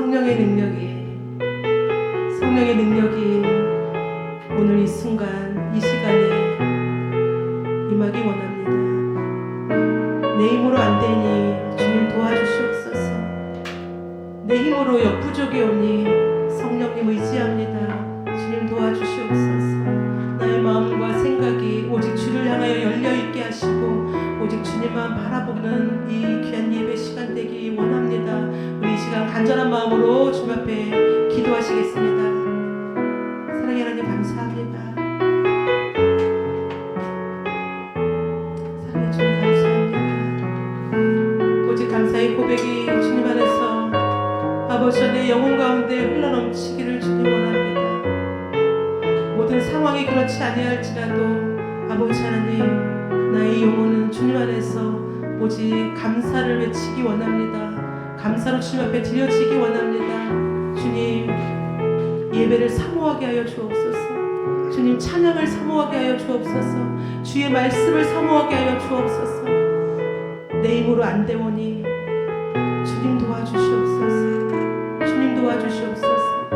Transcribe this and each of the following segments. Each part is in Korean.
성령의 능력이 오늘 이 순간 이 시간에 임하기 원합니다. 내 힘으로 안 되니 주님 도와주시옵소서. 내 힘으로 역부족이오니 성령님 의지합니다. 주님 도와주시옵소서. 나의 마음과 생각이 오직 주를 향하여 열려있게 하시고 오직 주님만 바라보는 이 귀한 예배 시간 되기 원합니다. 우리 이 시간 간절한 마음으로 주님 앞에 기도하시겠습니다. 사랑의 하나님 감사합니다. 사랑의 주님 감사합니다. 오직 감사의 고백이 주님 안에서 아버지 내 영혼 가운데 흘러넘치기를 주님 원합니다. 모든 상황이 그렇지 아니할지라도 아버지 하나님, 나의 영혼은 주님 안에서 오직 감사를 외치기 원합니다. 감사로 주님 앞에 드려지기 원합니다. 주님, 예배를 사모하게 하여 주옵소서. 주님, 찬양을 사모하게 하여 주옵소서. 주의 말씀을 사모하게 하여 주옵소서. 내 힘으로 안 되오니 주님 도와주시옵소서. 주님 도와주시옵소서.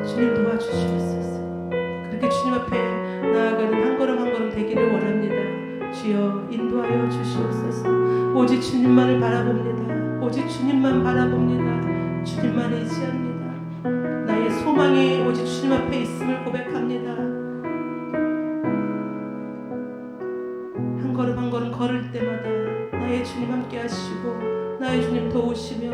주님 도와주시옵소서. 그렇게 주님 앞에 나아가는 한 걸음 한 걸음 되기를 원합니다. 주여 인도하여 주시옵소서. 오직 주님만을 바라봅니다. 오직 주님만 바라봅니다. 주님만 의지합니다. 나의 소망이 오직 주님 앞에 있음을 고백합니다. 한 걸음 한 걸음 걸을 때마다 나의 주님 함께 하시고 나의 주님 도우시며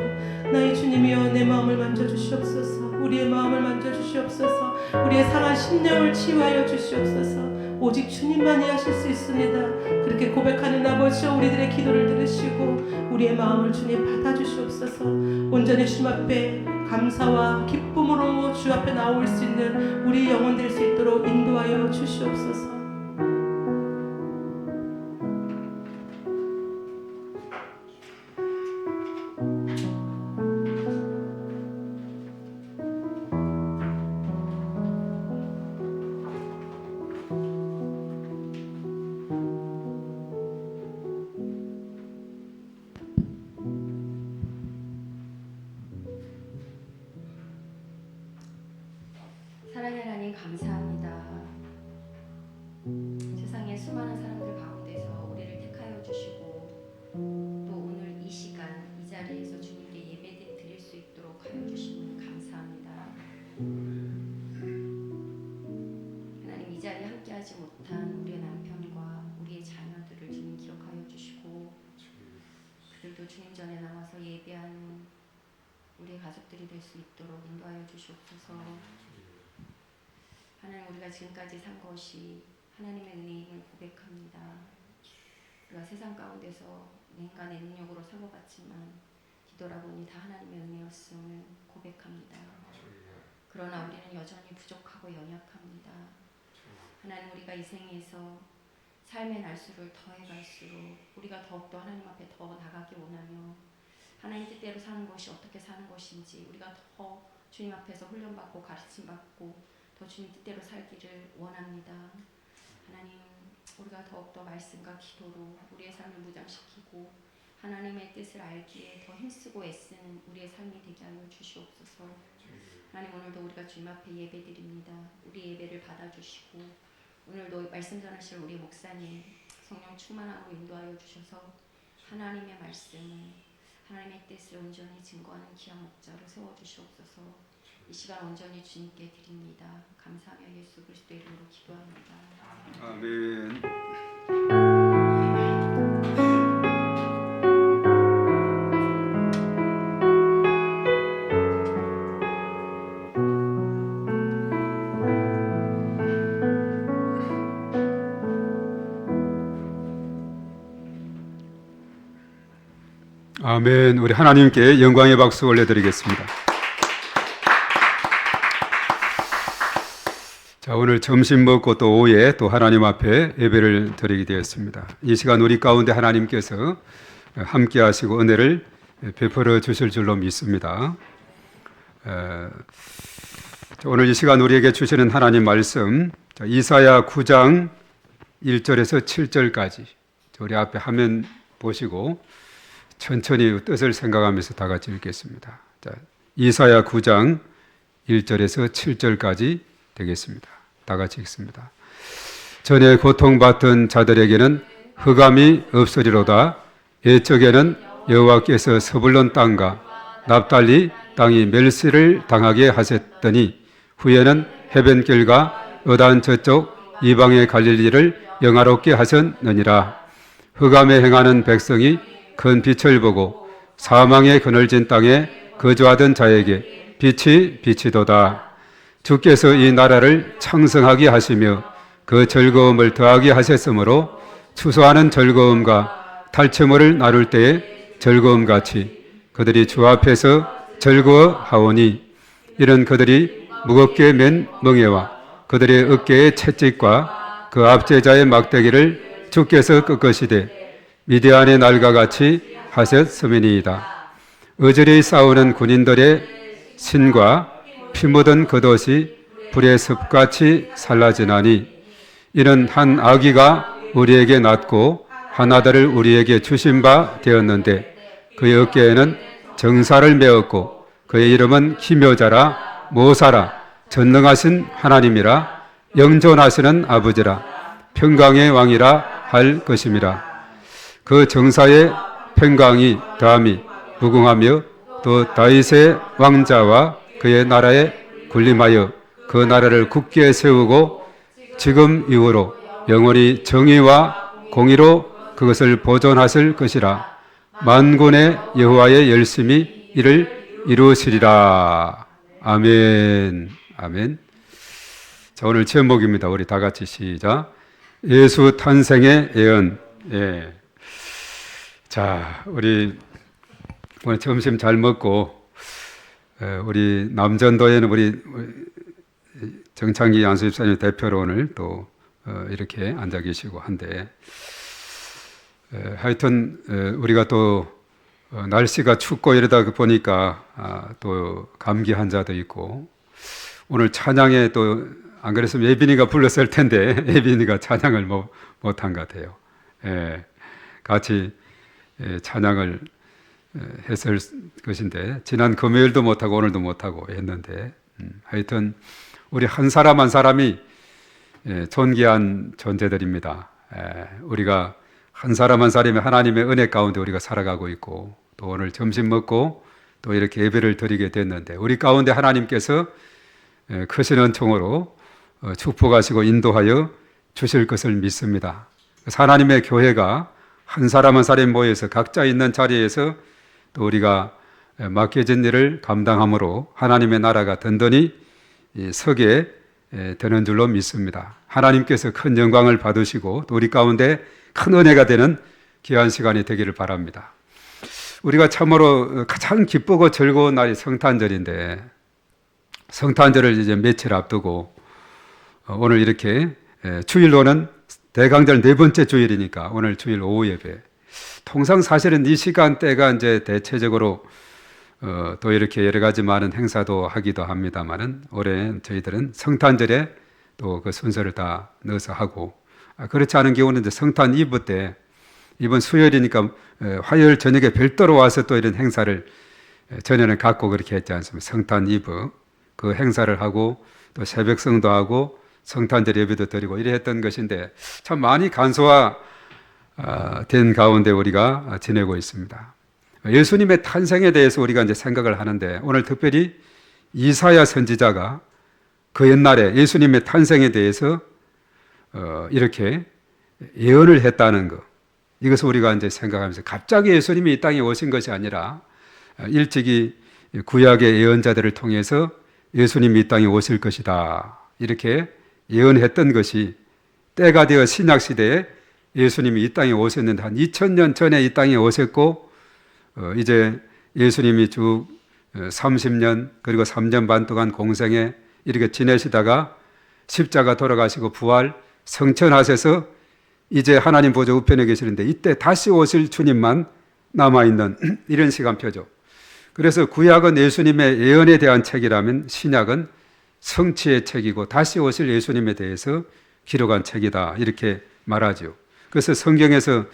나의 주님이여 내 마음을 만져주시옵소서. 우리의 마음을 만져주시옵소서. 우리의 상한 심령을 치유하여 주시옵소서. 오직 주님만이 하실 수 있습니다. 그렇게 고백하는 아버지여 우리들의 기도를 들으시고 우리의 마음을 주님 받아주시옵소서. 온전히 주님 앞에 감사와 기쁨으로 주 앞에 나올 수 있는 우리 영혼 될 수 있도록 인도하여 주시옵소서. 사랑의 하나님 감사합니다. 세상의 수많은 사람들 가운데서 우리를 택하여 주시고 또 오늘 이 시간 이 자리에서 주님께 예배 드릴 수 있도록 하여 주시니 감사합니다. 하나님, 이 자리에 함께하지 못한 우리의 남편과 우리의 자녀들을 주님 기억하여 주시고 그들도 주님 전에 나와서 예배하는 우리의 가족들이 될 수 있도록 인도하여 주시옵소서. 하나님, 우리가 지금까지 산 것이 하나님의 은혜임을 고백합니다. 우리가 세상 가운데서 내 인간의 능력으로 사고받지만 뒤돌아보니 다 하나님의 은혜였음을 고백합니다. 그러나 우리는 여전히 부족하고 연약합니다. 하나님, 우리가 이 생에서 삶의 날수를 더해갈수록 우리가 더욱더 하나님 앞에 더 나가기 원하며 하나님 뜻대로 사는 것이 어떻게 사는 것인지 우리가 더 주님 앞에서 훈련받고 가르침받고 더 주님 뜻대로 살기를 원합니다. 하나님, 우리가 더욱더 말씀과 기도로 우리의 삶을 무장시키고 하나님의 뜻을 알기에 더 힘쓰고 애쓰는 우리의 삶이 되게 하여 주시옵소서. 하나님, 오늘도 우리가 주님 앞에 예배드립니다. 우리 예배를 받아주시고 오늘도 말씀 전하실 우리 목사님 성령 충만함으로 인도하여 주셔서 하나님의 말씀을 하나님의 뜻을 온전히 증거하는 귀한 목자로 세워주시옵소서. 이 시간 온전히 주님께 드립니다. 감사하며 예수 그리스도 이름으로 기도합니다. 아멘. 아멘. 우리 하나님께 영광의 박수 올려드리겠습니다. 자, 오늘 점심 먹고 또 오후에 또 하나님 앞에 예배를 드리게 되었습니다. 이 시간 우리 가운데 하나님께서 함께 하시고 은혜를 베풀어 주실 줄로 믿습니다. 오늘 이 시간 우리에게 주시는 하나님 말씀, 이사야 9장 1절에서 7절까지 우리 앞에 화면 보시고 천천히 뜻을 생각하면서 다 같이 읽겠습니다. 자, 이사야 9장 1절에서 7절까지 되겠습니다. 다 같이 읽습니다. 전에 고통받던 자들에게는 흑암이 없으리로다. 옛적에는 여호와께서 서불론 땅과 납달리 땅이 멸시를 당하게 하셨더니 후에는 해변길과 어단 저쪽 이방의 갈릴리를 영화롭게 하셨느니라. 흑암에 행하는 백성이 큰 빛을 보고 사망의 그늘진 땅에 거주하던 자에게 빛이 비치도다. 주께서 이 나라를 창성하게 하시며 그 즐거움을 더하게 하셨으므로 추수하는 즐거움과 탈취물을 나눌 때의 즐거움같이 그들이 주 앞에서 즐거워하오니 이런 그들이 무겁게 맨 멍에와 그들의 어깨의 채찍과 그 압제자의 막대기를 주께서 꺾으시되 미디안의 날과 같이 하셨음이니이다. 어지러이 싸우는 군인들의 신과 피 묻은 겉옷이 불의 습같이 살라지나니 이는 한 아기가 우리에게 낳고 한 아들을 우리에게 주신 바 되었는데 그의 어깨에는 정사를 메었고 그의 이름은 기묘자라 모사라 전능하신 하나님이라 영존하시는 아버지라 평강의 왕이라 할 것임이라. 그 정사의 평강이 다함이 무궁하며 또 다윗의 왕자와 그의 나라에 군림하여 그 나라를 굳게 세우고 지금 이후로 영원히 정의와 공의로 그것을 보존하실 것이라. 만군의 여호와의 열심히 이를 이루시리라. 아멘. 아멘. 자, 오늘 제목입니다. 우리 다 같이 시작. 예수 탄생의 예언. 예. 자, 우리 오늘 점심 잘 먹고 우리 남전도에는 우리 정창기 안수집사님 대표로 오늘 또 이렇게 앉아 계시고 한데 하여튼 우리가 또 날씨가 춥고 이러다 보니까 또 감기 환자도 있고 오늘 찬양에 또 안 그랬으면 예빈이가 불렀을 텐데 예빈이가 찬양을 못한 것 같아요. 예, 같이 찬양을 했을 것인데 지난 금요일도 못하고 오늘도 못하고 했는데 하여튼 우리 한 사람 한 사람이 존귀한 존재들입니다. 우리가 한 사람 한 사람이 하나님의 은혜 가운데 우리가 살아가고 있고 또 오늘 점심 먹고 또 이렇게 예배를 드리게 됐는데 우리 가운데 하나님께서 크신 은총으로 축복하시고 인도하여 주실 것을 믿습니다. 하나님의 교회가 한 사람 한 사람이 모여서 각자 있는 자리에서 또 우리가 맡겨진 일을 감당함으로 하나님의 나라가 든든히 서게 되는 줄로 믿습니다. 하나님께서 큰 영광을 받으시고 또 우리 가운데 큰 은혜가 되는 귀한 시간이 되기를 바랍니다. 우리가 참으로 가장 기쁘고 즐거운 날이 성탄절인데 성탄절을 이제 며칠 앞두고 오늘 이렇게 주일로는 대강절 네 번째 주일이니까 오늘 주일 오후 예배. 통상 사실은 이 시간대가 이제 대체적으로 또 이렇게 여러 가지 많은 행사도 하기도 합니다만은 올해 저희들은 성탄절에 또 그 순서를 다 넣어서 하고 그렇지 않은 경우는 이제 성탄 이브 때 이번 수요일이니까 화요일 저녁에 별도로 와서 또 이런 행사를 전에는 갖고 그렇게 했지 않습니까? 성탄 이브 그 행사를 하고 또 새벽성도 하고 성탄절 예배도 드리고 이래 했던 것인데 참 많이 간소화된 가운데 우리가 지내고 있습니다. 예수님의 탄생에 대해서 우리가 이제 생각을 하는데 오늘 특별히 이사야 선지자가 그 옛날에 예수님의 탄생에 대해서 이렇게 예언을 했다는 것. 이것을 우리가 이제 생각하면서 갑자기 예수님이 이 땅에 오신 것이 아니라 일찍이 구약의 예언자들을 통해서 예수님이 이 땅에 오실 것이다. 이렇게 예언했던 것이 때가 되어 신약 시대에 예수님이 이 땅에 오셨는데 한 2000년 전에 이 땅에 오셨고 이제 예수님이 쭉 30년 그리고 3년 반 동안 공생에 이렇게 지내시다가 십자가 돌아가시고 부활 성천하셔서 이제 하나님 보좌 우편에 계시는데 이때 다시 오실 주님만 남아있는 이런 시간표죠. 그래서 구약은 예수님의 예언에 대한 책이라면 신약은 성취의 책이고 다시 오실 예수님에 대해서 기록한 책이다 이렇게 말하죠. 그래서 성경에서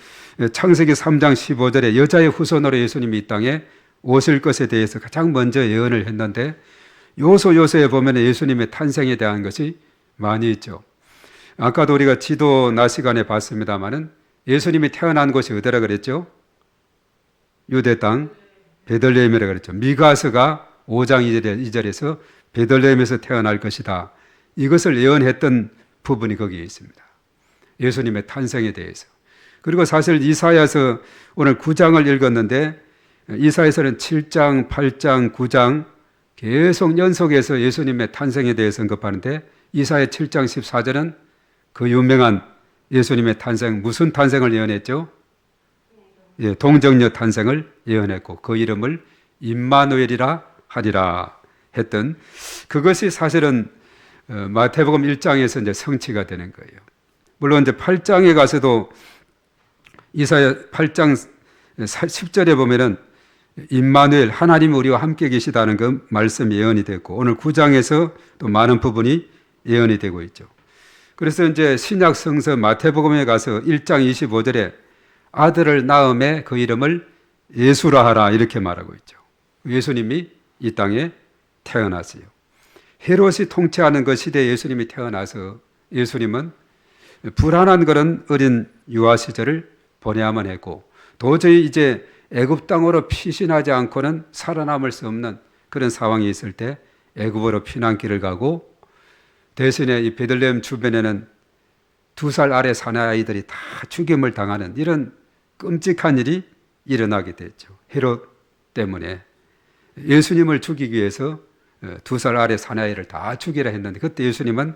창세기 3장 15절에 여자의 후손으로 예수님이 이 땅에 오실 것에 대해서 가장 먼저 예언을 했는데 요소에 보면 예수님의 탄생에 대한 것이 많이 있죠. 아까도 우리가 지도 낮 시간에 봤습니다마는 예수님이 태어난 곳이 어디라 그랬죠? 유대 땅 베들레헴이라 그랬죠. 미가서가 5장 2절에서 베들레헴에서 태어날 것이다. 이것을 예언했던 부분이 거기에 있습니다. 예수님의 탄생에 대해서. 그리고 사실 이사야서 오늘 9장을 읽었는데 이사야서는 7장, 8장, 9장 계속 연속해서 예수님의 탄생에 대해서 언급하는데 이사야 7장 14절은 그 유명한 예수님의 탄생, 무슨 탄생을 예언했죠? 예, 동정녀 탄생을 예언했고 그 이름을 임마누엘이라 하리라 했던 그것이 사실은 마태복음 1장에서 이제 성취가 되는 거예요. 물론 이제 8장에 가서도 이사야 8장 10절에 보면은 임마누엘 하나님 우리와 함께 계시다는 그 말씀이 예언이 됐고 오늘 9장에서 또 많은 부분이 예언이 되고 있죠. 그래서 이제 신약 성서 마태복음에 가서 1장 25절에 아들을 낳음에 그 이름을 예수라 하라 이렇게 말하고 있죠. 예수님이 이 땅에 태어났어요. 헤롯이 통치하는 그 시대에 예수님이 태어나서 예수님은 불안한 그런 어린 유아 시절을 보내야만 했고 도저히 이제 애굽 땅으로 피신하지 않고는 살아남을 수 없는 그런 상황이 있을 때 애굽으로 피난길을 가고 대신에 이 베들레헴 주변에는 2살 아래 사내아이들이 다 죽임을 당하는 이런 끔찍한 일이 일어나게 됐죠. 헤롯 때문에 예수님을 죽이기 위해서 2살 아래 사내아이를 다 죽이라 했는데 그때 예수님은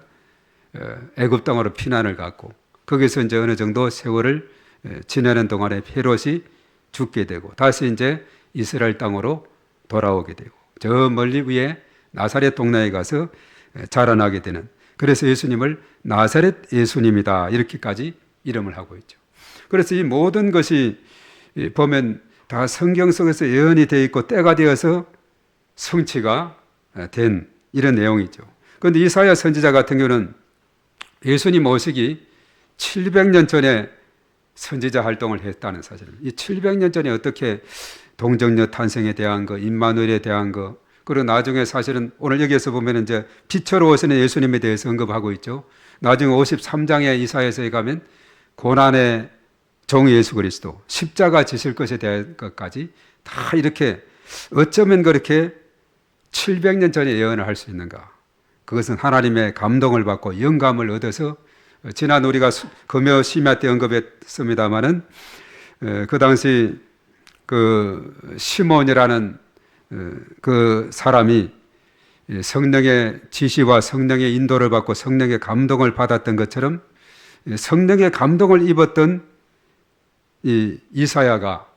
애굽 땅으로 피난을 갔고 거기서 이제 어느 정도 세월을 지내는 동안에 헤롯이 죽게 되고 다시 이제 이스라엘 땅으로 돌아오게 되고 저 멀리 위에 나사렛 동네에 가서 자라나게 되는 그래서 예수님을 나사렛 예수님이다 이렇게까지 이름을 하고 있죠. 그래서 이 모든 것이 보면 다 성경 속에서 예언이 되어 있고 때가 되어서 성취가 된 이런 내용이죠. 그런데 이사야 선지자 같은 경우는 예수님 오시기 700년 전에 선지자 활동을 했다는 사실입니다. 이 700년 전에 어떻게 동정녀 탄생에 대한 거, 임마누엘에 대한 거, 그리고 나중에 사실은 오늘 여기에서 보면 이제 빛으로 오시는 예수님에 대해서 언급하고 있죠. 나중에 53장에 이사야서에 가면 고난의 종 예수 그리스도, 십자가 지실 것에 대한 것까지 다 이렇게 어쩌면 그렇게 700년 전에 예언을 할 수 있는가. 그것은 하나님의 감동을 받고 영감을 얻어서 지난 우리가 금요 심야 때 언급했습니다마는 그 당시 그 시몬이라는 그 사람이 성령의 지시와 성령의 인도를 받고 성령의 감동을 받았던 것처럼 성령의 감동을 입었던 이 이사야가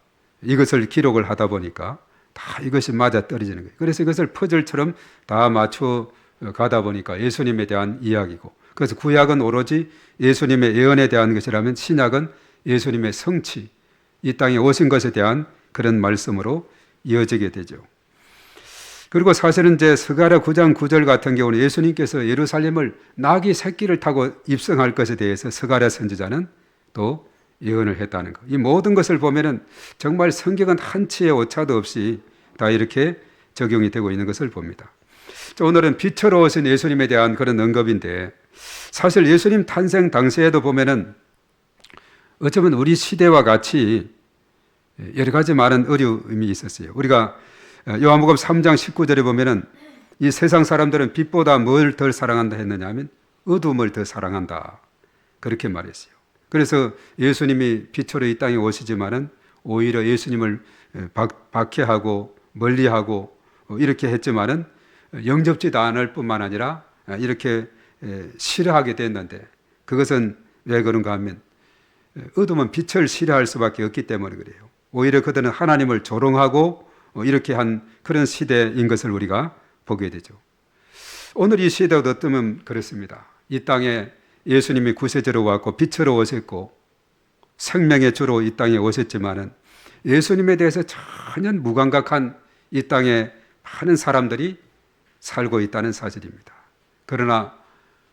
이것을 기록을 하다 보니까 다 이것이 맞아 떨어지는 거예요. 그래서 이것을 퍼즐처럼 다 맞춰 가다 보니까 예수님에 대한 이야기고 그래서 구약은 오로지 예수님의 예언에 대한 것이라면 신약은 예수님의 성취, 이 땅에 오신 것에 대한 그런 말씀으로 이어지게 되죠. 그리고 사실은 이제 스가랴 9장 9절 같은 경우는 예수님께서 예루살렘을 나귀 새끼를 타고 입성할 것에 대해서 스가랴 선지자는 또 예언을 했다는 것. 이 모든 것을 보면은 정말 성경은 한치의 오차도 없이 다 이렇게 적용이 되고 있는 것을 봅니다. 오늘은 빛으로 오신 예수님에 대한 그런 언급인데 사실 예수님 탄생 당시에도 보면은 어쩌면 우리 시대와 같이 여러 가지 많은 어려움이 있었어요. 우리가 요한복음 3장 19절에 보면은 이 세상 사람들은 빛보다 뭘 덜 사랑한다 했느냐 하면 어둠을 더 사랑한다. 그렇게 말했어요. 그래서 예수님이 빛으로 이 땅에 오시지만은 오히려 예수님을 박해하고 멀리하고 이렇게 했지만은 영접지도 않을 뿐만 아니라 이렇게 싫어하게 됐는데 그것은 왜 그런가 하면 어둠은 빛을 싫어할 수밖에 없기 때문에 그래요. 오히려 그들은 하나님을 조롱하고 이렇게 한 그런 시대인 것을 우리가 보게 되죠. 오늘 이 시대도 어쩌면 그렇습니다. 이 땅에 예수님이 구세주로 왔고 빛으로 오셨고 생명의 주로 이 땅에 오셨지만은 예수님에 대해서 전혀 무감각한 이 땅에 많은 사람들이 살고 있다는 사실입니다. 그러나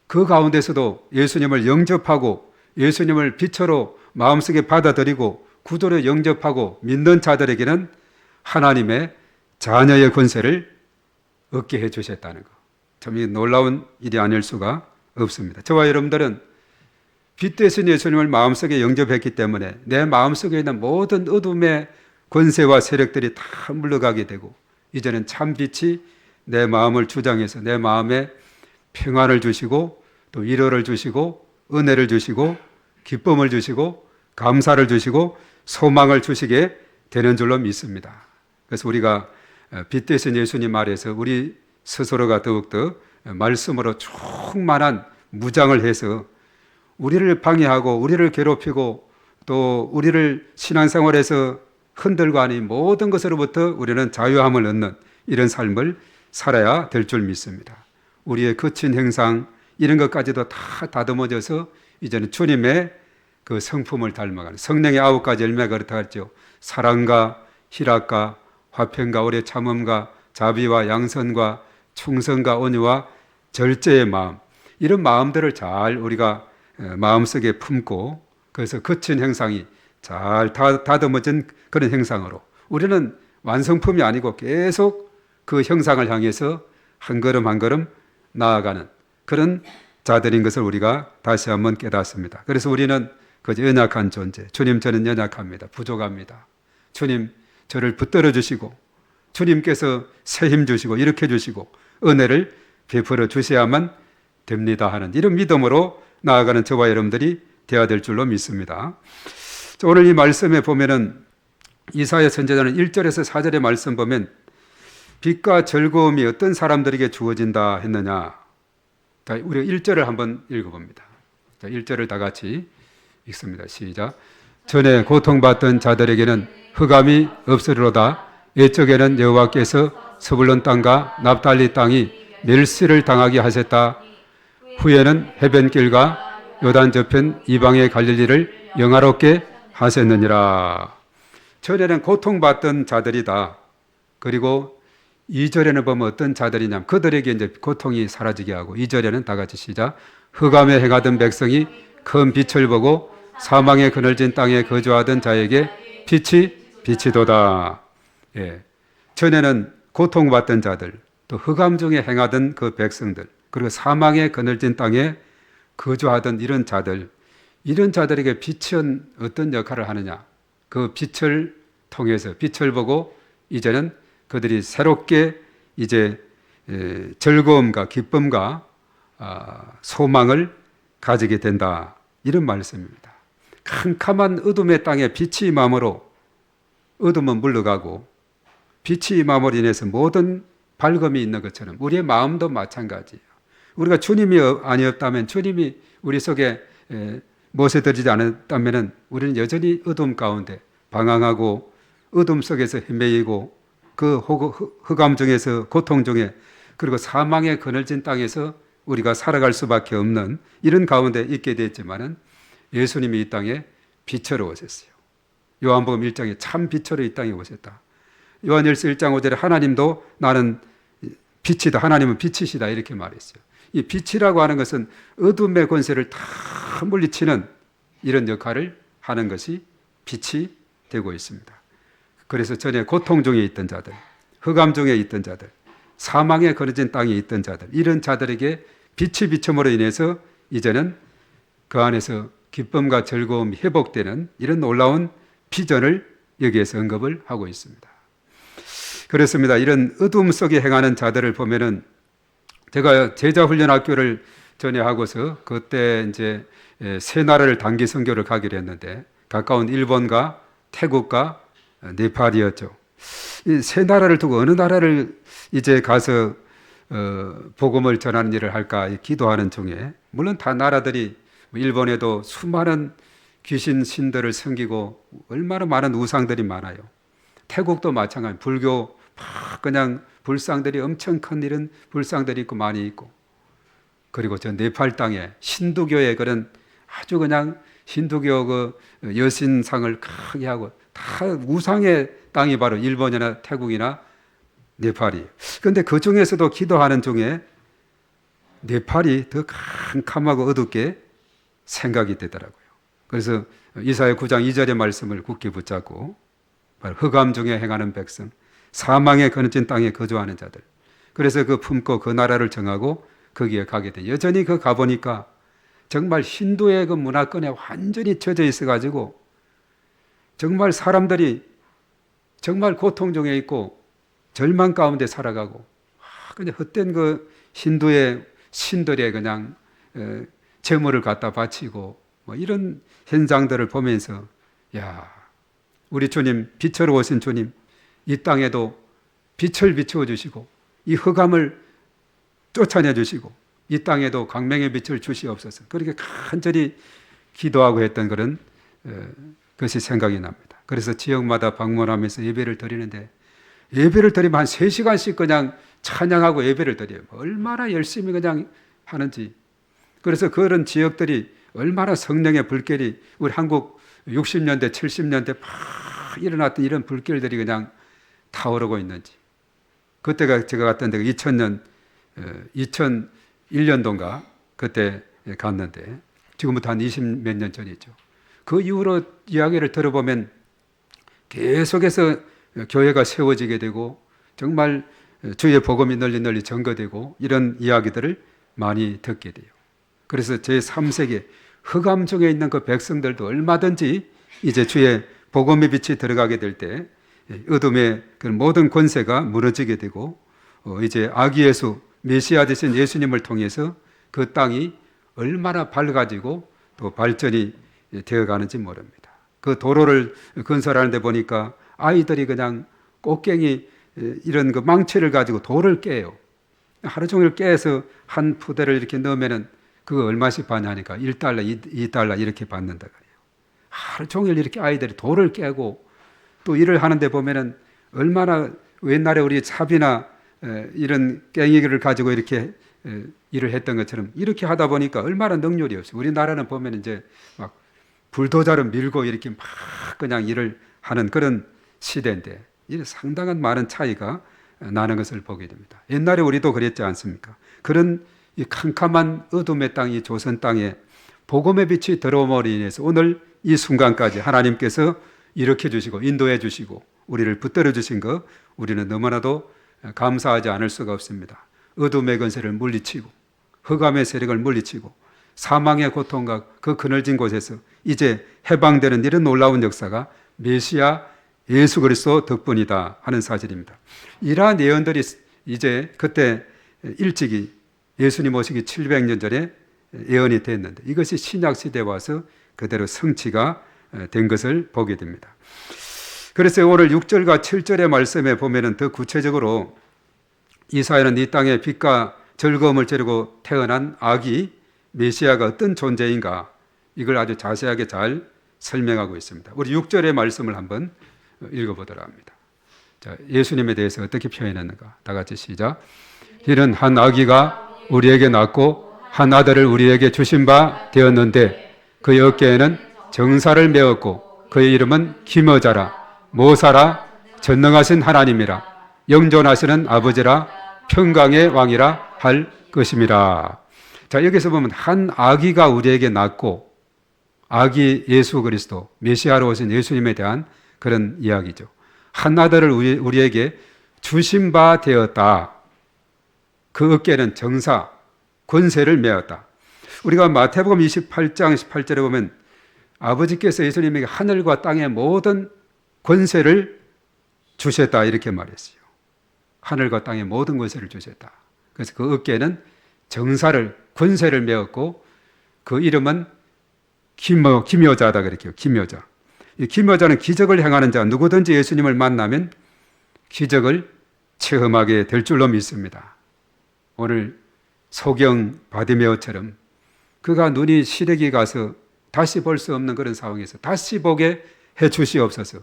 그 가운데서도 예수님을 영접하고 예수님을 빛으로 마음속에 받아들이고 구조로 영접하고 믿는 자들에게는 하나님의 자녀의 권세를 얻게 해 주셨다는 것. 참 놀라운 일이 아닐 수가 없습니다. 저와 여러분들은 빛 되신 예수님을 마음속에 영접했기 때문에 내 마음속에 있는 모든 어둠의 권세와 세력들이 다 물러가게 되고 이제는 참 빛이 내 마음을 주장해서 내 마음에 평안을 주시고 또 위로를 주시고 은혜를 주시고 기쁨을 주시고 감사를 주시고 소망을 주시게 되는 줄로 믿습니다. 그래서 우리가 빛 되신 예수님 아래서 우리 스스로가 더욱더 말씀으로 충만한 무장을 해서 우리를 방해하고 우리를 괴롭히고 또 우리를 신앙생활에서 흔들고 하니 모든 것으로부터 우리는 자유함을 얻는 이런 삶을 살아야 될 줄 믿습니다. 우리의 거친 행상 이런 것까지도 다 다듬어져서 이제는 주님의 그 성품을 닮아가는 성령의 9가지 열매가 그렇다 했죠. 사랑과 희락과 화평과 오래 참음과 자비와 양선과 충성과 온유와 절제의 마음 이런 마음들을 잘 우리가 마음속에 품고 그래서 거친 행상이 잘 다듬어진 그런 행상으로 우리는 완성품이 아니고 계속 그 형상을 향해서 한 걸음 한 걸음 나아가는 그런 자들인 것을 우리가 다시 한번 깨닫습니다. 그래서 우리는 그 연약한 존재, 주님 저는 연약합니다. 부족합니다. 주님 저를 붙들어 주시고 주님께서 새 힘 주시고 일으켜 주시고 은혜를 베풀어 주셔야만 됩니다 하는 이런 믿음으로 나아가는 저와 여러분들이 되어야 될 줄로 믿습니다. 오늘 이 말씀에 보면은 이사야 선지자는 1절에서 4절의 말씀 보면 빛과 즐거움이 어떤 사람들에게 주어진다 했느냐. 자, 우리가 1절을 한번 읽어봅니다. 자, 1절을 다 같이 읽습니다. 시작. 전에 고통받던 자들에게는 흑암이 없으리로다. 옛적에는 여호와께서 스불론 땅과 납달리 땅이 멸시를 당하게 하셨다. 후에는 해변길과 요단 저편 이방의 갈릴리를 영화롭게 하셨느니라. 전에는 고통받던 자들이다. 그리고 2절에는 보면 어떤 자들이냐면 그들에게 이제 고통이 사라지게 하고 2절에는 다 같이 시작. 흑암에 행하던 백성이 큰 빛을 보고 사망의 그늘진 땅에 거주하던 자에게 빛이 비치도다. 예. 전에는 고통받던 자들, 또 흑암 중에 행하던 그 백성들, 그리고 사망의 그늘진 땅에 거주하던 이런 자들, 이런 자들에게 빛은 어떤 역할을 하느냐? 그 빛을 통해서 빛을 보고 이제는 그들이 새롭게 이제 즐거움과 기쁨과 소망을 가지게 된다. 이런 말씀입니다. 캄캄한 어둠의 땅에 빛이 임함으로 어둠은 물러가고 빛이 임함으로 인해서 모든 밝음이 있는 것처럼 우리의 마음도 마찬가지예요. 우리가 주님이 아니었다면 주님이 우리 속에 모셔드리지 않았다면 우리는 여전히 어둠 가운데 방황하고 어둠 속에서 헤매이고 그 흑암 중에서 고통 중에 그리고 사망의 그늘진 땅에서 우리가 살아갈 수밖에 없는 이런 가운데 있게 됐지만은 예수님이 이 땅에 빛으로 오셨어요. 요한복음 1장에 참 빛으로 이 땅에 오셨다. 요한일서 1장 5절에 하나님도 나는 빛이다. 하나님은 빛이시다. 이렇게 말했어요. 이 빛이라고 하는 것은 어둠의 권세를 다 물리치는 이런 역할을 하는 것이 빛이 되고 있습니다. 그래서 전에 고통 중에 있던 자들, 흑암 중에 있던 자들, 사망에 거느진 땅에 있던 자들, 이런 자들에게 빛이 비춤으로 인해서 이제는 그 안에서 기쁨과 즐거움이 회복되는 이런 놀라운 비전을 여기에서 언급을 하고 있습니다. 그렇습니다. 이런 어둠 속에 행하는 자들을 보면은 제가 제자훈련학교를 전에 하고서 그때 이제 세 나라를 단기 선교를 가기로 했는데 가까운 일본과 태국과 네팔이었죠. 이 세 나라를 두고 어느 나라를 이제 가서 복음을 전하는 일을 할까 기도하는 중에 물론 다 나라들이 일본에도 수많은 귀신 신들을 섬기고 얼마나 많은 우상들이 많아요. 태국도 마찬가지. 불교 막 그냥 불상들이 엄청 큰 이런 불상들이 있고 많이 있고 그리고 저 네팔 땅에 힌두교의 그런 아주 그냥 힌두교 그 여신상을 크게 하고 다 우상의 땅이 바로 일본이나 태국이나 네팔이. 그런데 그 중에서도 기도하는 중에 네팔이 더 캄캄하고 어둡게 생각이 되더라고요. 그래서 이사야 9장 2절의 말씀을 굳게 붙잡고 흑암 중에 행하는 백성, 사망에 거느진 땅에 거주하는 자들. 그래서 그 품고 그 나라를 정하고 거기에 가게 돼. 여전히 그 가보니까 정말 힌두의 그 문화권에 완전히 젖어 있어가지고 정말 사람들이 정말 고통 중에 있고 절망 가운데 살아가고 그냥 헛된 그 힌두의 신들의 그냥 재물을 갖다 바치고 뭐 이런 현상들을 보면서 야, 우리 주님, 빛으로 오신 주님, 이 땅에도 빛을 비추어 주시고 이 흑암을 쫓아내 주시고 이 땅에도 광명의 빛을 주시옵소서. 그렇게 간절히 기도하고 했던 그런 것이 생각이 납니다. 그래서 지역마다 방문하면서 예배를 드리는데 예배를 드리면 한 3시간씩 그냥 찬양하고 예배를 드려요. 얼마나 열심히 그냥 하는지. 그래서 그런 지역들이 얼마나 성령의 불길이 우리 한국 60년대, 70년대 막 일어났던 이런 불길들이 그냥 타오르고 있는지. 그때가 제가 갔던 데가 2000년, 2001년도인가 그때 갔는데 지금부터 한 20몇 년 전이죠. 그 이후로 이야기를 들어보면 계속해서 교회가 세워지게 되고 정말 주의 복음이 널리 전거되고 이런 이야기들을 많이 듣게 돼요. 그래서 제3세계 흑암 중에 있는 그 백성들도 얼마든지 이제 주의 복음의 빛이 들어가게 될 때 어둠의 그 모든 권세가 무너지게 되고 이제 아기 예수 메시아 되신 예수님을 통해서 그 땅이 얼마나 밝아지고 또 발전이 되어 가는지 모릅니다. 그 도로를 건설하는 데 보니까 아이들이 그냥 꽃갱이 이런 그 망치를 가지고 돌을 깨요. 하루 종일 깨서 한 푸대를 이렇게 넣으면은 그거 얼마씩 받냐니까 1달러, 2달러 이렇게 받는다 그래요. 하루 종일 이렇게 아이들이 돌을 깨고 또 일을 하는데 보면은 얼마나 옛날에 우리 삽이나 이런 깽이를 가지고 이렇게 일을 했던 것처럼 이렇게 하다 보니까 얼마나 능률이 없어요. 우리나라는 보면 이제 막 불도자로 밀고 이렇게 막 그냥 일을 하는 그런 시대인데 이 상당한 많은 차이가 나는 것을 보게 됩니다. 옛날에 우리도 그랬지 않습니까? 그런 이 캄캄한 어둠의 땅, 이 조선 땅에 복음의 빛이 들어옴으로 인해서 오늘 이 순간까지 하나님께서 일으켜 주시고 인도해 주시고 우리를 붙들어 주신 것 우리는 너무나도 감사하지 않을 수가 없습니다. 어둠의 권세를 물리치고 흑암의 세력을 물리치고 사망의 고통과 그 그늘진 곳에서 이제 해방되는 이런 놀라운 역사가 메시아 예수 그리스도 덕분이다 하는 사실입니다. 이러한 예언들이 이제 그때 일찍이 예수님 오시기 700년 전에 예언이 됐는데 이것이 신약 시대에 와서 그대로 성취가 된 것을 보게 됩니다. 그래서 오늘 6절과 7절의 말씀에 보면은 더 구체적으로 이사야는 이 땅에 빛과 즐거움을 지르고 태어난 아기 메시아가 어떤 존재인가 이걸 아주 자세하게 잘 설명하고 있습니다. 우리 6절의 말씀을 한번 읽어보도록 합니다. 자, 예수님에 대해서 어떻게 표현했는가? 다 같이 시작. 이는 한 아기가 우리에게 낳고 한 아들을 우리에게 주신 바 되었는데 그의 어깨에는 정사를 메었고 그의 이름은 기머자라 모사라 전능하신 하나님이라 영존하시는 아버지라 평강의 왕이라 할 것임이라. 자, 여기서 보면 한 아기가 우리에게 낳고 아기 예수 그리스도 메시아로 오신 예수님에 대한 그런 이야기죠. 한 아들을 우리에게 주신 바 되었다. 그 어깨는 정사, 권세를 메었다. 우리가 마태복음 28장 18절에 보면 아버지께서 예수님에게 하늘과 땅의 모든 권세를 주셨다 이렇게 말했어요. 하늘과 땅의 모든 권세를 주셨다. 그래서 그 어깨는 정사를 권세를 메었고 그 이름은 기묘자다 그랬죠. 기묘자. 이 기묘자는 기적을 행하는 자, 누구든지 예수님을 만나면 기적을 체험하게 될 줄로 믿습니다. 오늘 소경 바디메오처럼 그가 눈이 시력이 가서 다시 볼 수 없는 그런 상황에서 다시 보게 해 주시옵소서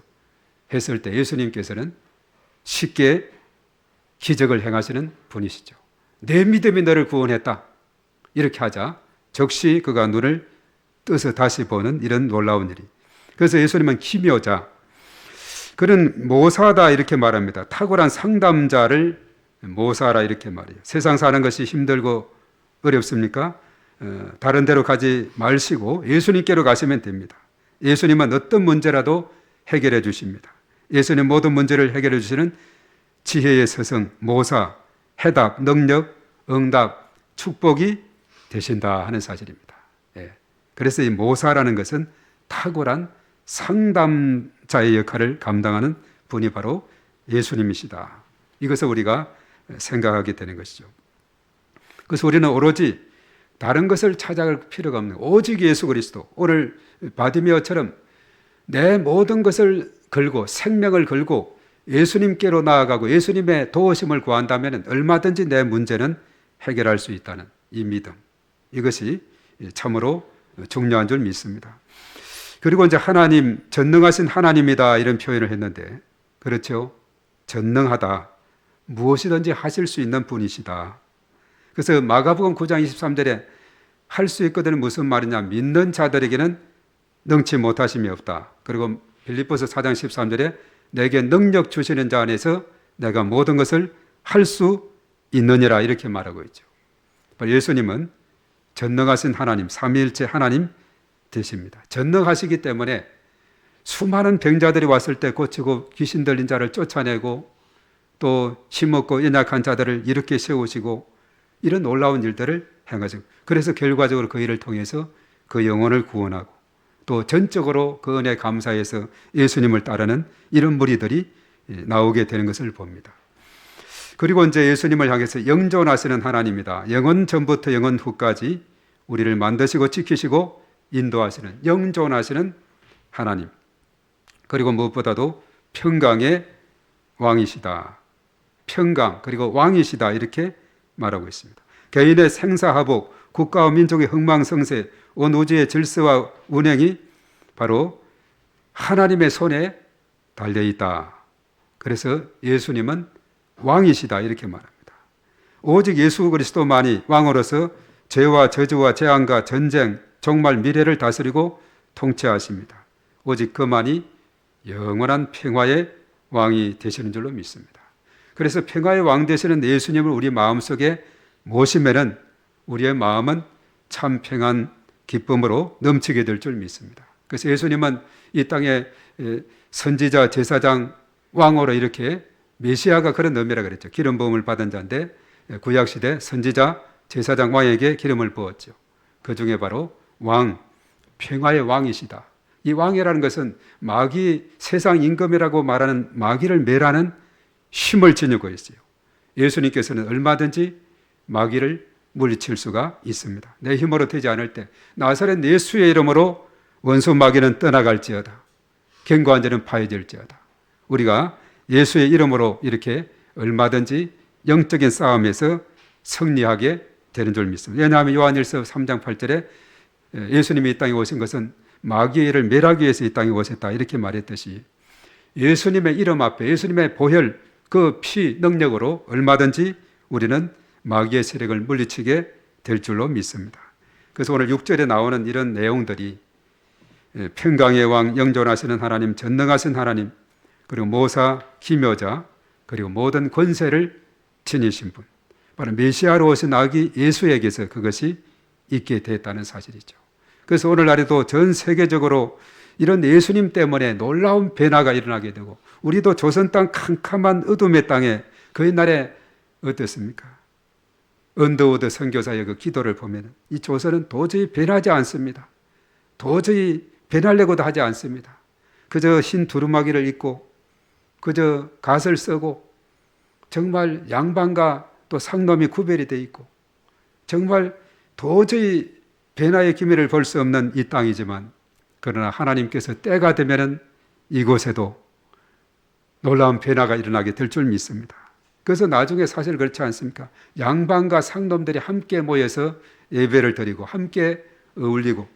했을 때 예수님께서는 쉽게 기적을 행하시는 분이시죠. 내 믿음이 너를 구원했다. 이렇게 하자 즉시 그가 눈을 떠서 다시 보는 이런 놀라운 일이. 그래서 예수님은 기묘자, 그는 모사다 이렇게 말합니다. 탁월한 상담자를 모사라 이렇게 말해요. 세상 사는 것이 힘들고 어렵습니까? 다른 데로 가지 마시고 예수님께로 가시면 됩니다. 예수님은 어떤 문제라도 해결해 주십니다. 예수님 모든 문제를 해결해 주시는 지혜의 서성, 모사, 해답, 능력, 응답, 축복이 되신다 하는 사실입니다. 예. 그래서 이 모사라는 것은 탁월한 상담자의 역할을 감당하는 분이 바로 예수님이시다. 이것을 우리가 생각하게 되는 것이죠. 그래서 우리는 오로지 다른 것을 찾아갈 필요가 없는 오직 예수 그리스도, 오늘 바디메어처럼 내 모든 것을 걸고 생명을 걸고 예수님께로 나아가고 예수님의 도우심을 구한다면 얼마든지 내 문제는 해결할 수 있다는 이 믿음, 이것이 참으로 중요한 줄 믿습니다. 그리고 이제 하나님, 전능하신 하나님이다 이런 표현을 했는데, 그렇죠? 전능하다, 무엇이든지 하실 수 있는 분이시다. 그래서 마가복음 9장 23절에 할 수 있거든 무슨 말이냐, 믿는 자들에게는 능치 못하심이 없다. 그리고 빌립보서 4장 13절에 내게 능력 주시는 자 안에서 내가 모든 것을 할 수 있느니라 이렇게 말하고 있죠. 예수님은 전능하신 하나님, 삼위일체 하나님 되십니다. 전능하시기 때문에 수많은 병자들이 왔을 때 고치고 귀신 들린 자를 쫓아내고 또 힘없고 연약한 자들을 일으켜 세우시고 이런 놀라운 일들을 행하시고, 그래서 결과적으로 그 일을 통해서 그 영혼을 구원하고 또 전적으로 그 은혜 감사해서 예수님을 따르는 이런 무리들이 나오게 되는 것을 봅니다. 그리고 이제 예수님을 향해서 영존하시는 하나님이다. 영원 전부터 영원 후까지 우리를 만드시고 지키시고 인도하시는 영존하시는 하나님. 그리고 무엇보다도 평강의 왕이시다. 평강 그리고 왕이시다 이렇게 말하고 있습니다. 개인의 생사화복, 국가와 민족의 흥망성쇠, 온 우주의 질서와 운행이 바로 하나님의 손에 달려있다. 그래서 예수님은 왕이시다 이렇게 말합니다. 오직 예수 그리스도만이 왕으로서 죄와 저주와 재앙과 전쟁, 종말 미래를 다스리고 통치하십니다. 오직 그만이 영원한 평화의 왕이 되시는 줄로 믿습니다. 그래서 평화의 왕 되시는 예수님을 우리 마음속에 모시면은 우리의 마음은 참 평안 기쁨으로 넘치게 될 줄 믿습니다. 그래서 예수님은 이 땅에 선지자, 제사장, 왕으로 이렇게 메시아가 그런 의미라 그랬죠. 기름 부음을 받은 자인데 구약시대 선지자, 제사장, 왕에게 기름을 부었죠. 그 중에 바로 왕, 평화의 왕이시다. 이 왕이라는 것은 마귀, 세상 임금이라고 말하는 마귀를 멸하는 힘을 지니고 있어요. 예수님께서는 얼마든지 마귀를 물리칠 수가 있습니다. 내 힘으로 되지 않을 때 나사렛 예수의 이름으로 원수 마귀는 떠나갈지어다. 견고한 자는 파해질지어다. 우리가 예수의 이름으로 이렇게 얼마든지 영적인 싸움에서 승리하게 되는 줄 믿습니다. 왜냐하면 요한일서 3장 8절에 예수님이 이 땅에 오신 것은 마귀의 일을 멸하기 위해서 이 땅에 오셨다 이렇게 말했듯이 예수님의 이름 앞에 예수님의 보혈 그 피 능력으로 얼마든지 우리는 마귀의 세력을 물리치게 될 줄로 믿습니다. 그래서 오늘 6절에 나오는 이런 내용들이 평강의 왕, 영존하시는 하나님, 전능하신 하나님, 그리고 모사, 기묘자, 그리고 모든 권세를 지니신 분, 바로 메시아로 오신 아기 예수에게서 그것이 있게 됐다는 사실이죠. 그래서 오늘날에도 전 세계적으로 이런 예수님 때문에 놀라운 변화가 일어나게 되고, 우리도 조선 땅 캄캄한 어둠의 땅에 그 옛날에 어떻습니까? 언더우드 선교사의 그 기도를 보면 이 조선은 도저히 변하지 않습니다. 도저히 변하려고도 하지 않습니다. 그저 흰 두루마기를 입고 그저 갓을 쓰고 정말 양반과 또 상놈이 구별이 돼 있고 정말 도저히 변화의 기미를 볼 수 없는 이 땅이지만, 그러나 하나님께서 때가 되면은 이곳에도 놀라운 변화가 일어나게 될 줄 믿습니다. 그래서 나중에 사실 그렇지 않습니까? 양반과 상놈들이 함께 모여서 예배를 드리고 함께 어울리고,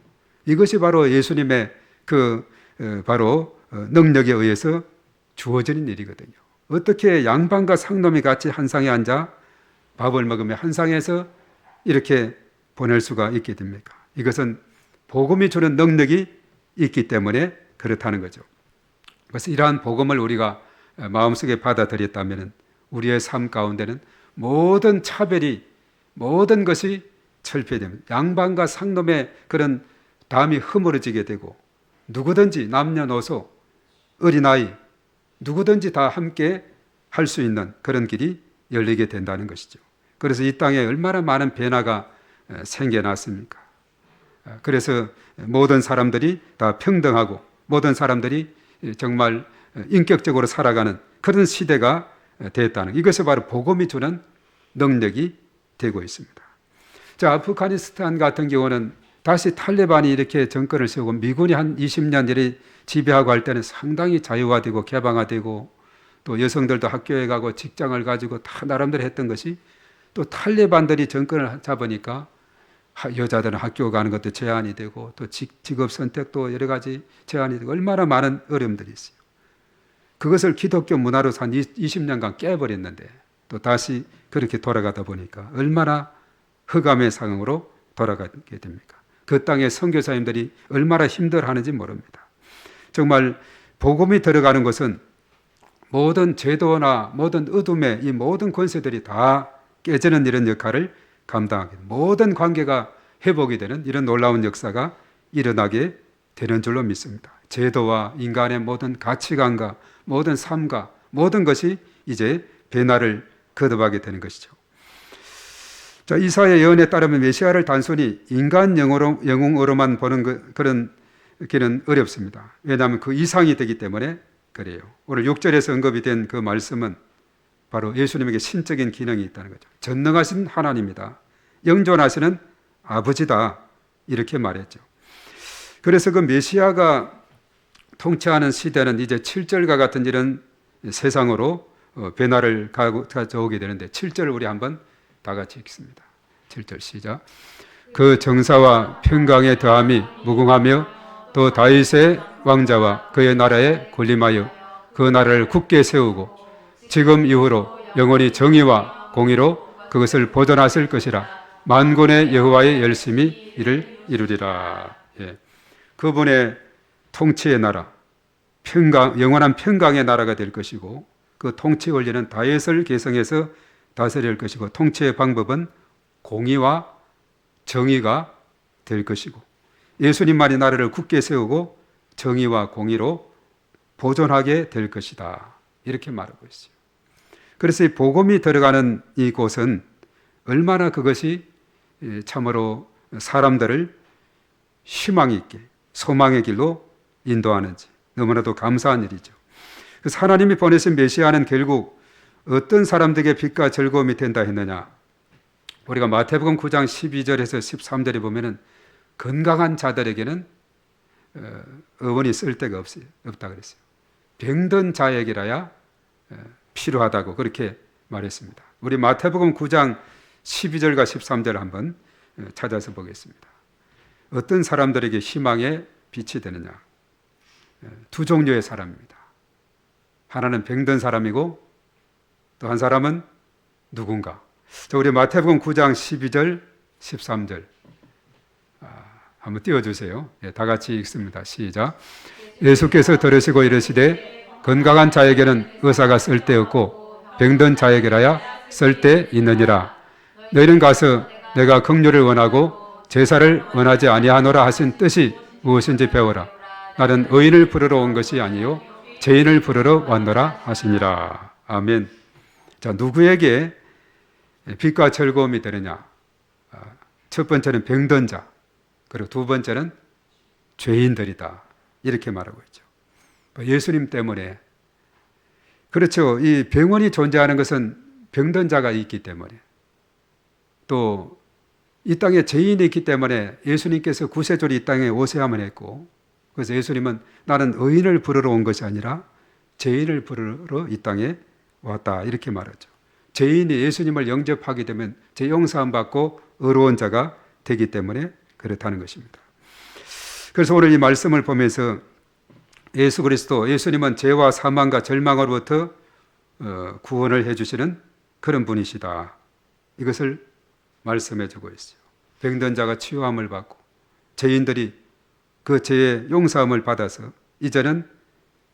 이것이 바로 예수님의 바로 능력에 의해서 주어지는 일이거든요. 어떻게 양반과 상놈이 같이 한 상에 앉아 밥을 먹으며 한 상에서 이렇게 보낼 수가 있게 됩니까? 이것은 복음이 주는 능력이 있기 때문에 그렇다는 거죠. 그래서 이러한 복음을 우리가 마음속에 받아들였다면 우리의 삶 가운데는 모든 차별이, 모든 것이 철폐됩니다. 양반과 상놈의 그런 담이 허물어지게 되고, 누구든지 남녀노소, 어린아이 누구든지 다 함께 할 수 있는 그런 길이 열리게 된다는 것이죠. 그래서 이 땅에 얼마나 많은 변화가 생겨났습니까? 그래서 모든 사람들이 다 평등하고 모든 사람들이 정말 인격적으로 살아가는 그런 시대가 됐다는, 이것이 바로 복음이 주는 능력이 되고 있습니다. 자, 아프가니스탄 같은 경우는 다시 탈레반이 이렇게 정권을 세우고 미군이 한 20년 이래 지배하고 할 때는 상당히 자유화되고 개방화되고 또 여성들도 학교에 가고 직장을 가지고 다 나름대로 했던 것이, 또 탈레반들이 정권을 잡으니까 여자들은 학교 가는 것도 제한이 되고 또 직업 선택도 여러 가지 제한이 되고 얼마나 많은 어려움들이 있어요. 그것을 기독교 문화로 한 20년간 깨버렸는데 또 다시 그렇게 돌아가다 보니까 얼마나 흑암의 상황으로 돌아가게 됩니까? 그 땅의 선교사님들이 얼마나 힘들어하는지 모릅니다. 정말 복음이 들어가는 것은 모든 제도나 모든 어둠의 이 모든 권세들이 다 깨지는 이런 역할을 감당하게, 모든 관계가 회복이 되는 이런 놀라운 역사가 일어나게 되는 줄로 믿습니다. 제도와 인간의 모든 가치관과 모든 삶과 모든 것이 이제 변화를 거듭하게 되는 것이죠. 자, 이사야 예언에 따르면 메시아를 단순히 인간 영웅으로만 보는 그런 길은 어렵습니다. 왜냐하면 그 이상이 되기 때문에 그래요. 오늘 6절에서 언급이 된 그 말씀은 바로 예수님에게 신적인 기능이 있다는 거죠. 전능하신 하나님이다, 영존하시는 아버지다, 이렇게 말했죠. 그래서 그 메시아가 통치하는 시대는 이제 7절과 같은 이런 세상으로 변화를 가져오게 되는데, 7절 우리 한번 다 같이 읽습니다. 7절 시작. 그 정사와 평강의 더함이 무궁하며 또 다윗의 왕자와 그의 나라에 군림하여 그 나라를 굳게 세우고 지금 이후로 영원히 정의와 공의로 그것을 보존하실 것이라. 만군의 여호와의 열심히 이를 이루리라. 예. 그분의 통치의 나라, 영원한 평강의 나라가 될 것이고, 그 통치 원리는 다윗을 계승해서 다스릴 것이고, 통치의 방법은 공의와 정의가 될 것이고, 예수님만이 나라를 굳게 세우고 정의와 공의로 보존하게 될 것이다, 이렇게 말하고 있어요. 그래서 이 복음이 들어가는 이곳은 얼마나 그것이 참으로 사람들을 희망 있게 소망의 길로 인도하는지 너무나도 감사한 일이죠. 그래서 하나님이 보내신 메시아는 결국 어떤 사람들에게 빛과 즐거움이 된다 했느냐? 우리가 마태복음 9장 12절에서 13절에 보면은 건강한 자들에게는 어원이 쓸 데가 없다 그랬어요. 병든 자에게라야 필요하다고 그렇게 말했습니다. 우리 마태복음 9장 12절과 13절 한번 찾아서 보겠습니다. 어떤 사람들에게 희망의 빛이 되느냐? 두 종류의 사람입니다. 하나는 병든 사람이고 또 한 사람은 누군가. 자, 우리 마태복음 9장 12절, 13절 한번 띄워주세요. 예, 다 같이 읽습니다. 시작. 예수께서 들으시고 이르시되 건강한 자에게는 의사가 쓸데없고 병든 자에게라야 쓸데있느니라. 너희는 가서 내가 긍휼을 원하고 제사를 원하지 아니하노라 하신 뜻이 무엇인지 배워라. 나는 의인을 부르러 온 것이 아니요 죄인을 부르러 왔노라 하시니라. 아멘. 자, 누구에게 빛과 즐거움이 되느냐? 첫 번째는 병든 자, 그리고 두 번째는 죄인들이다, 이렇게 말하고 있죠. 예수님 때문에. 그렇죠. 이 병원이 존재하는 것은 병든 자가 있기 때문에, 또 이 땅에 죄인이 있기 때문에 예수님께서 구세주로 이 땅에 오셔야만 했고, 그래서 예수님은 나는 의인을 부르러 온 것이 아니라 죄인을 부르러 이 땅에 왔다, 이렇게 말하죠. 죄인이 예수님을 영접하게 되면 죄 용서함 받고 의로운 자가 되기 때문에 그렇다는 것입니다. 그래서 오늘 이 말씀을 보면서 예수 그리스도, 예수님은 죄와 사망과 절망으로부터 구원을 해주시는 그런 분이시다, 이것을 말씀해 주고 있어요. 병든 자가 치유함을 받고 죄인들이 그 죄의 용서함을 받아서 이제는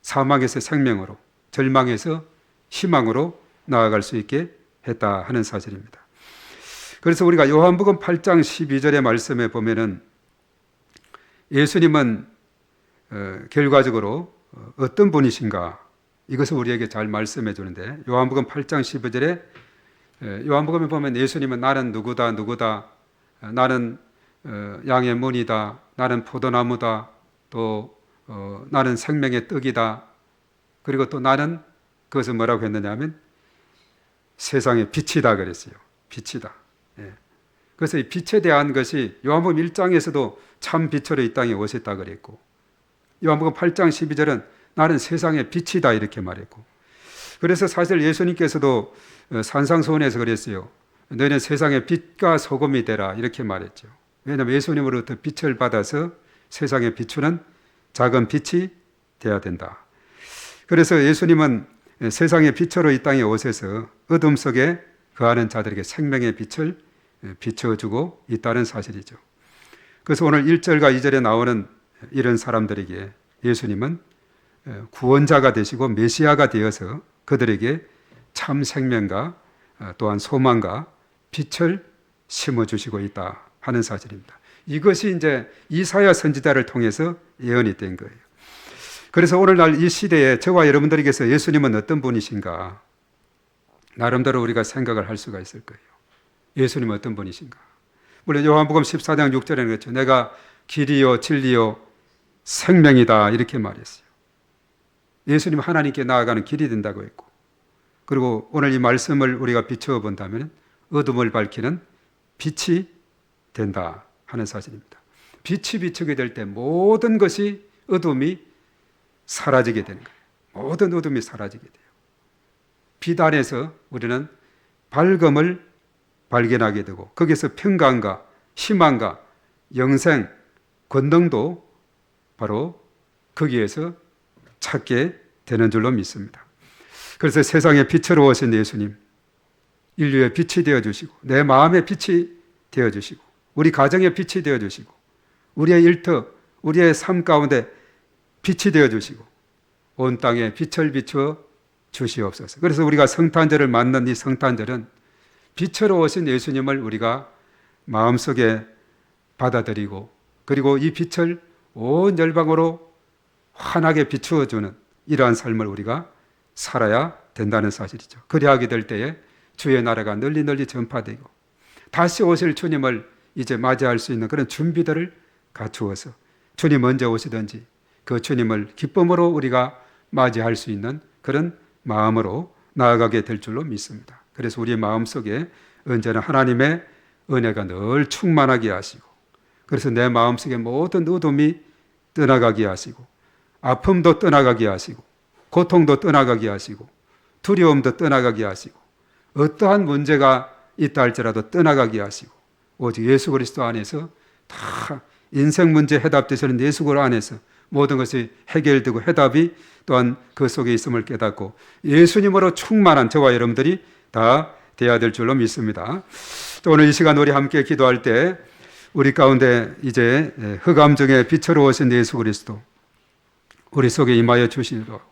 사망에서 생명으로, 절망에서 희망으로 나아갈 수 있게 했다 하는 사실입니다. 그래서 우리가 요한복음 8장 12절의 말씀에 보면은 예수님은 결과적으로 어떤 분이신가? 이것을 우리에게 잘 말씀해 주는데 요한복음 8장 12절에 요한복음에 보면 예수님은 나는 누구다 누구다 나는 양의 문이다 나는 포도나무다 또 나는 생명의 떡이다 그리고 또 나는 그것을 뭐라고 했느냐 하면 세상의 빛이다 그랬어요. 빛이다. 예. 그래서 이 빛에 대한 것이 요한복음 1장에서도 참 빛으로 이 땅에 오셨다 그랬고 요한복음 8장 12절은 나는 세상의 빛이다 이렇게 말했고 그래서 사실 예수님께서도 산상수훈에서 그랬어요. 너희는 세상의 빛과 소금이 되라 이렇게 말했죠. 왜냐하면 예수님으로부터 빛을 받아서 세상에 비추는 작은 빛이 되어야 된다. 그래서 예수님은 세상의 빛으로 이 땅에 오셔서 어둠 속에 거하는 자들에게 생명의 빛을 비춰주고 있다는 사실이죠. 그래서 오늘 1절과 2절에 나오는 이런 사람들에게 예수님은 구원자가 되시고 메시아가 되어서 그들에게 참 생명과 또한 소망과 빛을 심어주시고 있다 하는 사실입니다. 이것이 이제 이사야 선지자를 통해서 예언이 된 거예요. 그래서 오늘날 이 시대에 저와 여러분들에게서 예수님은 어떤 분이신가 나름대로 우리가 생각을 할 수가 있을 거예요. 예수님은 어떤 분이신가. 물론 요한복음 14장 6절에는 그렇죠. 내가 길이요 진리요 생명이다 이렇게 말했어요. 예수님은 하나님께 나아가는 길이 된다고 했고 그리고 오늘 이 말씀을 우리가 비추어 본다면 어둠을 밝히는 빛이 된다 하는 사실입니다. 빛이 비추게 될 때 모든 것이 어둠이 사라지게 되는 거예요. 모든 어둠이 사라지게 돼요. 빛 안에서 우리는 밝음을 발견하게 되고 거기서 평강과 희망과 영생, 권능도 바로 거기에서 찾게 되는 줄로 믿습니다. 그래서 세상에 빛으로 오신 예수님, 인류의 빛이 되어주시고 내 마음의 빛이 되어주시고 우리 가정의 빛이 되어주시고 우리의 일터, 우리의 삶 가운데 빛이 되어주시고 온 땅에 빛을 비추어 주시옵소서. 그래서 우리가 성탄절을 맞는 이 성탄절은 빛으로 오신 예수님을 우리가 마음속에 받아들이고 그리고 이 빛을 온 열방으로 환하게 비추어주는 이러한 삶을 우리가 살아야 된다는 사실이죠. 그리하게 될 때에 주의 나라가 널리 널리 전파되고 다시 오실 주님을 이제 맞이할 수 있는 그런 준비들을 갖추어서 주님 언제 오시든지 그 주님을 기쁨으로 우리가 맞이할 수 있는 그런 마음으로 나아가게 될 줄로 믿습니다. 그래서 우리의 마음속에 언제나 하나님의 은혜가 늘 충만하게 하시고 그래서 내 마음속에 모든 어둠이 떠나가게 하시고 아픔도 떠나가게 하시고 고통도 떠나가게 하시고 두려움도 떠나가게 하시고 어떠한 문제가 있다 할지라도 떠나가게 하시고 오직 예수 그리스도 안에서 다 인생 문제 해답되시는 예수 그리스도 안에서 모든 것이 해결되고 해답이 또한 그 속에 있음을 깨닫고 예수님으로 충만한 저와 여러분들이 다 되어야 될 줄로 믿습니다. 또 오늘 이 시간 우리 함께 기도할 때 우리 가운데 이제 흑암 중에 빛으로 오신 예수 그리스도 우리 속에 임하여 주시도록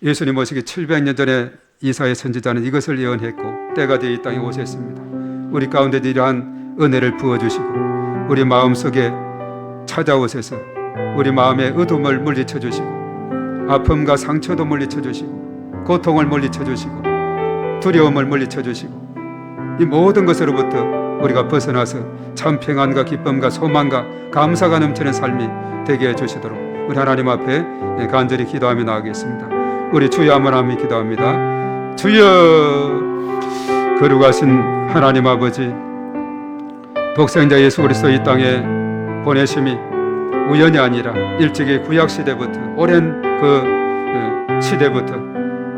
예수님 오시기 700년 전에 이사야 선지자는 이것을 예언했고 때가 되어 이 땅에 오셨습니다. 우리 가운데 이러한 은혜를 부어주시고 우리 마음속에 찾아오셔서 우리 마음의 어둠을 물리쳐 주시고 아픔과 상처도 물리쳐 주시고 고통을 물리쳐 주시고 두려움을 물리쳐 주시고 이 모든 것으로부터 우리가 벗어나서 참 평안과 기쁨과 소망과 감사가 넘치는 삶이 되게 해주시도록 우리 하나님 앞에 간절히 기도하며 나가겠습니다. 우리 주여 한번 하며 기도합니다. 주여 거룩하신 하나님 아버지 독생자 예수 그리스도 이 땅에 보내심이 우연이 아니라 일찍이 구약시대부터 오랜 그 시대부터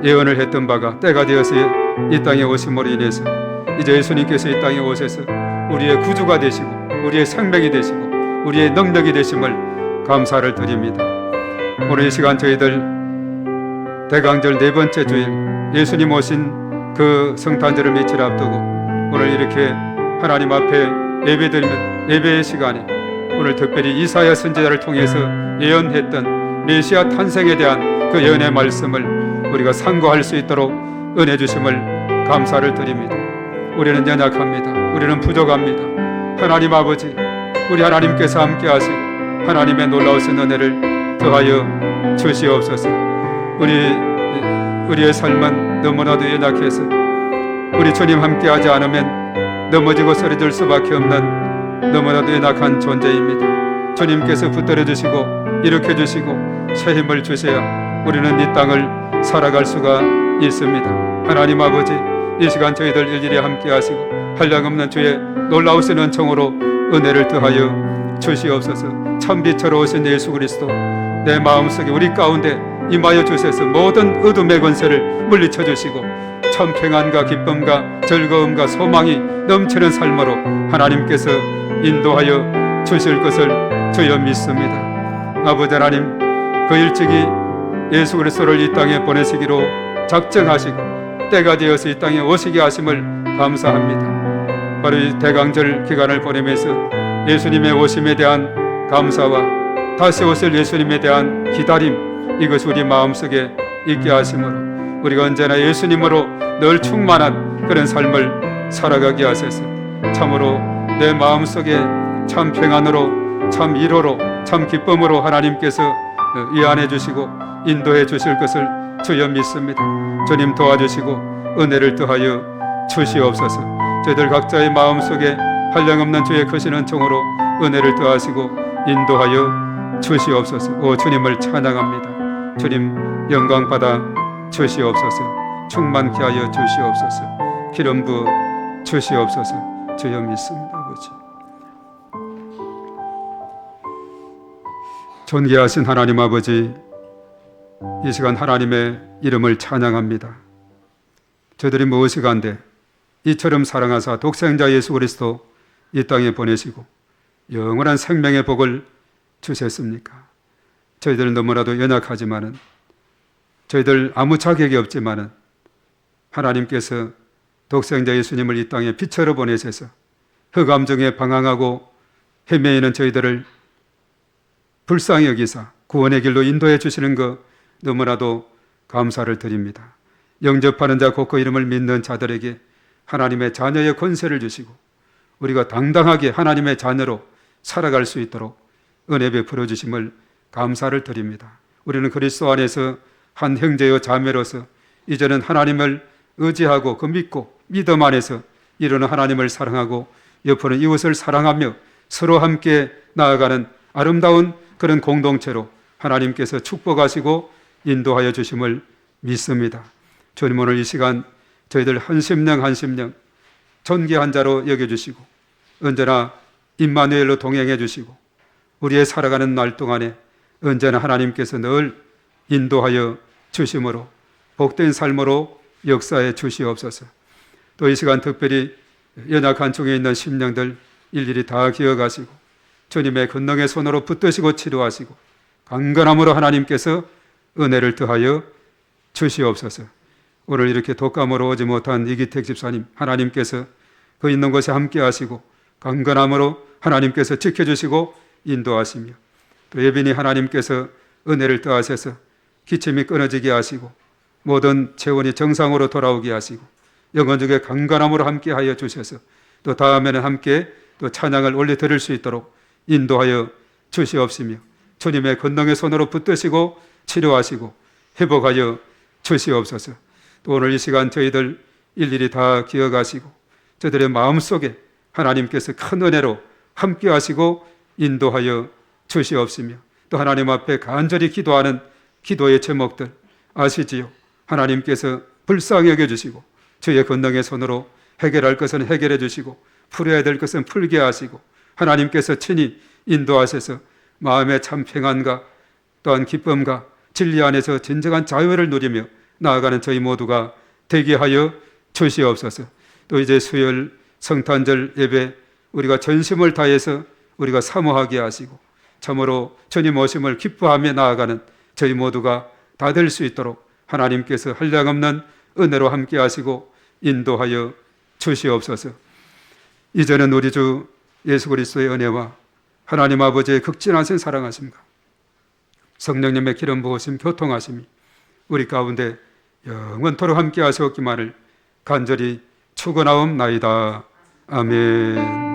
예언을 했던 바가 때가 되어서 이 땅에 오심으로 인해서 이제 예수님께서 이 땅에 오셔서 우리의 구주가 되시고 우리의 생명이 되시고 우리의 능력이 되심을 감사를 드립니다. 오늘 이 시간 저희들 대강절 네 번째 주일 예수님 오신 그 성탄절을 며칠 앞두고 오늘 이렇게 하나님 앞에 예배드리는 예배의 시간에 오늘 특별히 이사야 선지자를 통해서 예언했던 메시아 탄생에 대한 그 예언의 말씀을 우리가 상고할 수 있도록 은혜 주심을 감사를 드립니다. 우리는 연약합니다. 우리는 부족합니다. 하나님 아버지 우리 하나님께서 함께 하시고 하나님의 놀라우신 은혜를 더하여 주시옵소서. 우리 우리의 삶은 너무나도 연약해서 우리 주님 함께하지 않으면 넘어지고 쓰러질 수밖에 없는 너무나도 연약한 존재입니다. 주님께서 붙들어 주시고 일으켜 주시고 새 힘을 주셔야 우리는 이 땅을 살아갈 수가 있습니다. 하나님 아버지, 이 시간 저희들 일일이 함께 하시고 한량없는 주의 놀라우신 은총으로 은혜를 더하여 주시옵소서. 참빛으로 오신 예수 그리스도, 내 마음속에 우리 가운데 임하여 주셔서 모든 어둠의 권세를 물리쳐 주시고 참 평안과 기쁨과 즐거움과 소망이 넘치는 삶으로 하나님께서 인도하여 주실 것을 주여 믿습니다. 아버지 하나님, 그 일찍이 예수 그리스도를 이 땅에 보내시기로 작정하시고 때가 되어서 이 땅에 오시게 하심을 감사합니다. 바로 이 대강절 기간을 보내면서 예수님의 오심에 대한 감사와 다시 오실 예수님에 대한 기다림, 이것이 우리 마음속에 있게 하심으로 우리가 언제나 예수님으로 늘 충만한 그런 삶을 살아가게 하셔서 참으로 내 마음속에 참 평안으로, 참 위로로, 참 기쁨으로 하나님께서 위안해 주시고 인도해 주실 것을 주여 믿습니다. 주님 도와주시고 은혜를 더하여 주시옵소서. 저희들 각자의 마음속에 한량없는 주의 크신 은총으로 은혜를 더하시고 인도하여 주시옵소서. 오 주님을 찬양합니다. 주님 영광 받아 주시옵소서. 충만케 하여 주시옵소서. 기름 부어 주시옵소서. 주여 믿습니다. 아버지, 존귀하신 하나님 아버지, 이 시간 하나님의 이름을 찬양합니다. 저들이 무엇이간데 이처럼 사랑하사 독생자 예수 그리스도 이 땅에 보내시고 영원한 생명의 복을 주셨습니까? 저희들 너무나도 연약하지만은, 저희들 아무 자격이 없지만은 하나님께서 독생자 예수님을 이 땅에 빛으로 보내셔서 흑암중에 방황하고 헤매이는 저희들을 불쌍히 여기사 구원의 길로 인도해 주시는 것 너무나도 감사를 드립니다. 영접하는 자 곧 그 이름을 믿는 자들에게 하나님의 자녀의 권세를 주시고 우리가 당당하게 하나님의 자녀로 살아갈 수 있도록 은혜 베풀어 주심을 감사를 드립니다. 우리는 그리스도 안에서 한 형제요 자매로서 이제는 하나님을 의지하고 그 믿고 믿음 안에서 이루는 하나님을 사랑하고 옆으로는 이웃을 사랑하며 서로 함께 나아가는 아름다운 그런 공동체로 하나님께서 축복하시고 인도하여 주심을 믿습니다. 주님, 오늘 이 시간 저희들 한 심령 한 심령 존귀한 자로 여겨주시고 언제나 임마누엘로 동행해 주시고 우리의 살아가는 날 동안에 언제나 하나님께서 늘 인도하여 주심으로 복된 삶으로 역사해 주시옵소서. 또 이 시간 특별히 연약한 중에 있는 심령들 일일이 다 기억하시고 주님의 권능의 손으로 붙드시고 치료하시고 강건함으로 하나님께서 은혜를 더하여 주시옵소서. 오늘 이렇게 독감으로 오지 못한 이기택 집사님, 하나님께서 그 있는 곳에 함께 하시고 강건함으로 하나님께서 지켜주시고 인도하시며 또 예빈이 하나님께서 은혜를 더하셔서 기침이 끊어지게 하시고 모든 체온이 정상으로 돌아오게 하시고 영혼중에 강건함으로 함께 하여 주셔서 또 다음에는 함께 또 찬양을 올려 드릴 수 있도록 인도하여 주시옵시며 주님의 권능의 손으로 붙드시고 치료하시고 회복하여 주시옵소서. 또 오늘 이 시간 저희들 일일이 다 기억하시고 저들의 마음속에 하나님께서 큰 은혜로 함께 하시고 인도하여 주시옵시며 또 하나님 앞에 간절히 기도하는 기도의 제목들 아시지요? 하나님께서 불쌍히 여겨주시고 주의 권능의 손으로 해결할 것은 해결해 주시고 풀어야 될 것은 풀게 하시고 하나님께서 친히 인도하셔서 마음의 참 평안과 또한 기쁨과 진리 안에서 진정한 자유를 누리며 나아가는 저희 모두가 되게 하여 주시옵소서. 또 이제 수요일 성탄절 예배 우리가 전심을 다해서 우리가 사모하게 하시고 참으로 주님 오심을 기뻐하며 나아가는 저희 모두가 다 될 수 있도록 하나님께서 한량없는 은혜로 함께 하시고 인도하여 주시옵소서. 이제는 우리 주 예수 그리스도의 은혜와 하나님 아버지의 극진하신 사랑하심과 성령님의 기름 부으심 교통하심이 우리 가운데 영원토록 함께 하시옵기만을 간절히 축원하옵나이다. 아멘.